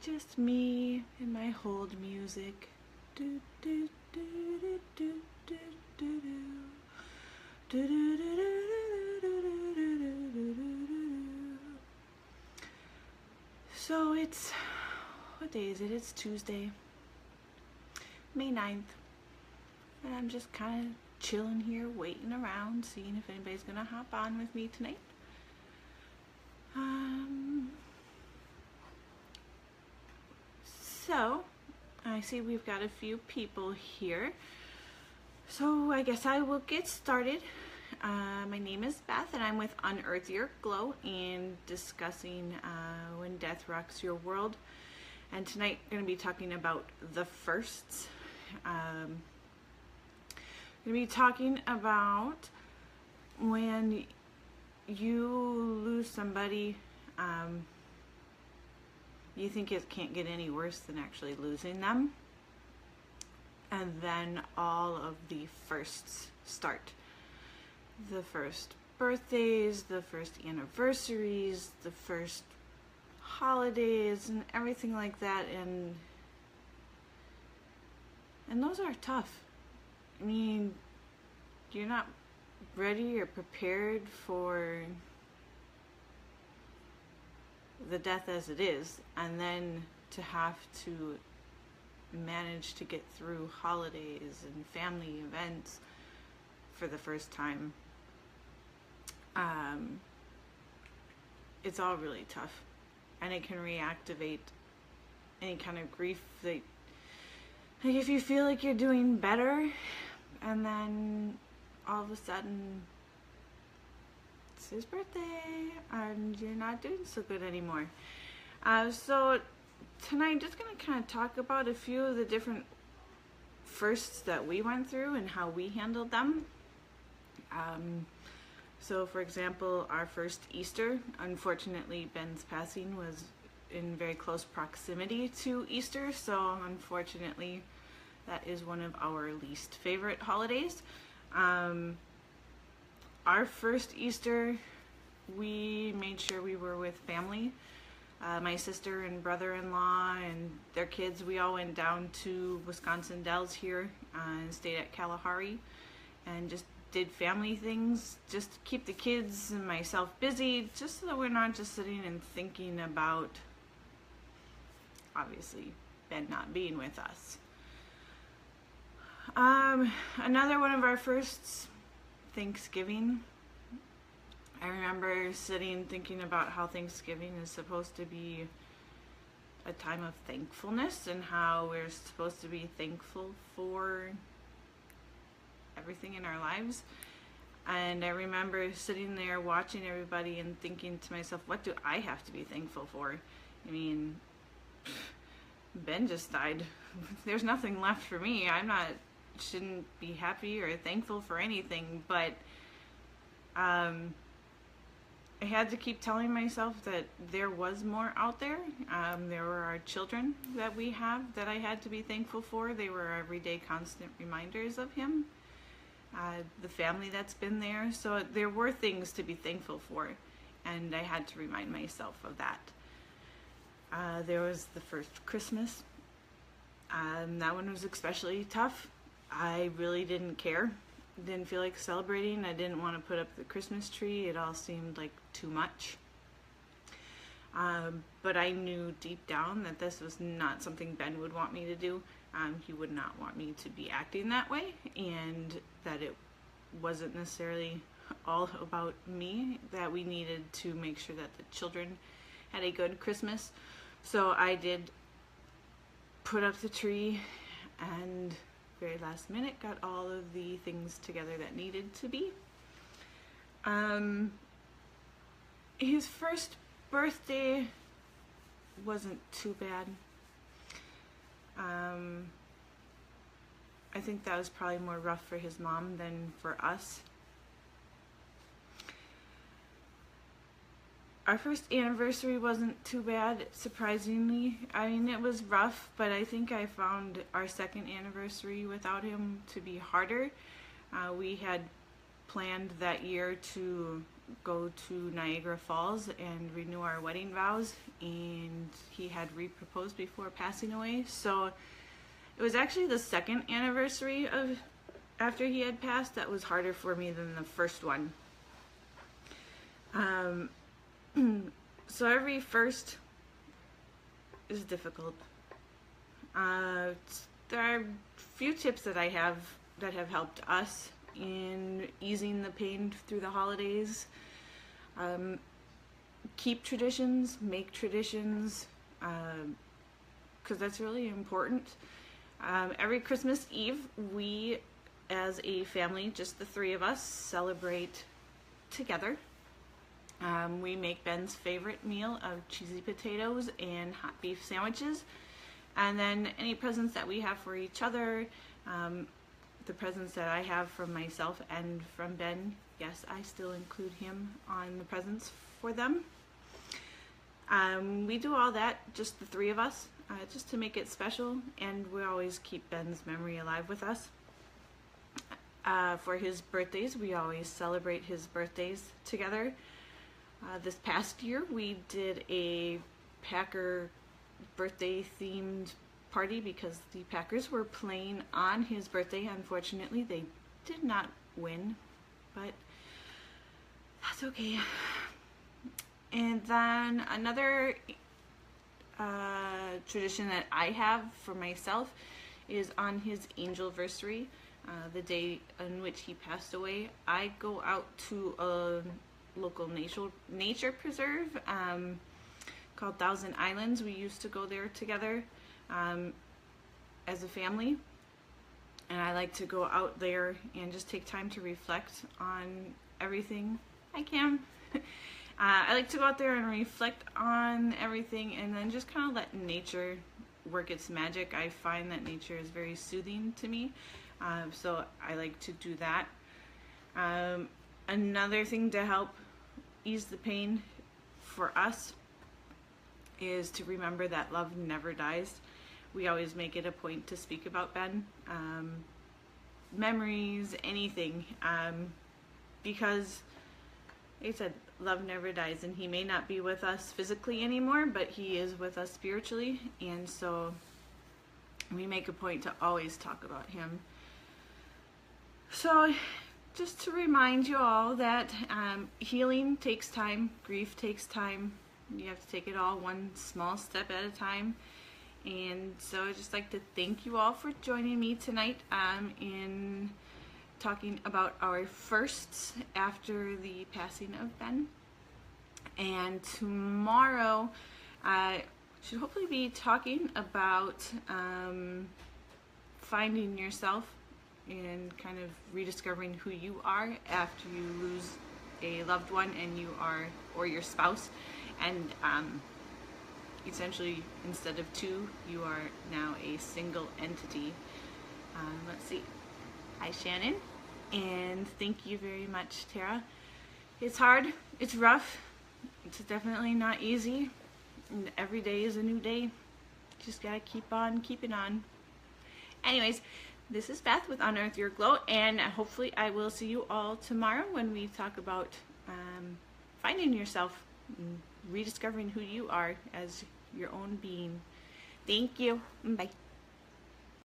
Just me and my hold music. Do, do, do, do, do, do, do, do. Do, do, do, do, do, do, do, do, do, do. So it's, what day is it? It's Tuesday, May 9th. And I'm just kind of chilling here, waiting around, seeing if anybody's gonna hop on with me tonight. So I see we've got a few people here. So I guess I will get started. My name is Beth and I'm with Unearth Your Glow and discussing When Death Rocks Your World. And tonight we're going to be talking about the firsts. Going to be talking about when you lose somebody, you think it can't get any worse than actually losing them. And then all of the firsts start. The first birthdays, the first anniversaries, the first holidays, and everything like that. And those are tough. I mean, you're not ready or prepared for the death as it is, and then to have to manage to get through holidays and family events for the first time. It's all really tough, and it can reactivate any kind of grief that, like, if you feel like you're doing better and then all of a sudden it's his birthday and you're not doing so good anymore. So tonight I'm just going to kind of talk about a few of the different firsts that we went through and how we handled them. So for example, our first Easter, unfortunately Ben's passing was in very close proximity to Easter, so unfortunately that is one of our least favorite holidays. Our first Easter, we made sure we were with family. My sister and brother-in-law and their kids, we all went down to Wisconsin Dells here and stayed at Kalahari and just did family things, just to keep the kids and myself busy, just so that we're not just sitting and thinking about, obviously, Ben not being with us. Another one of our firsts, Thanksgiving. I remember sitting thinking about how Thanksgiving is supposed to be a time of thankfulness and how we're supposed to be thankful for everything in our lives. And I remember sitting there watching everybody and thinking to myself, what do I have to be thankful for? I mean, Ben just died. There's nothing left for me. Shouldn't be happy or thankful for anything, but I had to keep telling myself that there was more out there. There were our children that we have that I had to be thankful for. They were everyday constant reminders of him. The family that's been there. So there were things to be thankful for, and I had to remind myself of that. There was the first Christmas. That one was especially tough. I really didn't care. Didn't feel like celebrating. I didn't want to put up the Christmas tree. It all seemed like too much. But I knew deep down that this was not something Ben would want me to do. He would not want me to be acting that way, and that it wasn't necessarily all about me, that we needed to make sure that the children had a good Christmas. So I did put up the tree, and very last minute got all of the things together that needed to be. His first birthday wasn't too bad. I think that was probably more rough for his mom than for us. Our first anniversary wasn't too bad, surprisingly. I mean, it was rough, but I think I found our second anniversary without him to be harder. We had planned that year to go to Niagara Falls and renew our wedding vows, and he had re-proposed before passing away. So it was actually the second anniversary of after he had passed that was harder for me than the first one. So every first is difficult. There are a few tips that I have that have helped us in easing the pain through the holidays. Keep traditions, make traditions, because that's really important. Every Christmas Eve, we as a family, just the three of us, celebrate together. We make Ben's favorite meal of cheesy potatoes and hot beef sandwiches. And then any presents that we have for each other, the presents that I have from myself and from Ben, yes, I still include him on the presents for them. We do all that, just the three of us, just to make it special, and we always keep Ben's memory alive with us. For his birthdays, we always celebrate his birthdays together. This past year, we did a Packer birthday themed party because the Packers were playing on his birthday. Unfortunately, they did not win, but that's okay. And then another tradition that I have for myself is on his angelversary, the day on which he passed away, I go out to a local nature preserve called Thousand Islands. We used to go there together as a family, and I like to go out there and just take time to reflect on everything I can. I like to go out there and reflect on everything and then just kind of let nature work its magic. I find that nature is very soothing to me, so I like to do that. Another thing to help ease the pain for us is to remember that love never dies. We always make it a point to speak about Ben, memories, anything, because like I said, love never dies, and he may not be with us physically anymore, but he is with us spiritually, and so we make a point to always talk about him. So just to remind you all that healing takes time, grief takes time. You have to take it all one small step at a time. And so I'd just like to thank you all for joining me tonight in talking about our firsts after the passing of Ben. And tomorrow I should hopefully be talking about finding yourself and kind of rediscovering who you are after you lose a loved one and you are, or your spouse, and essentially instead of two, you are now a single entity. Let's see. Hi, Shannon, and thank you very much, Tara. It's hard, it's rough, it's definitely not easy, and every day is a new day. Just gotta keep on keeping on. Anyways, this is Beth with Unearth Your Glow, and hopefully I will see you all tomorrow when we talk about finding yourself, rediscovering who you are as your own being. Thank you. Bye.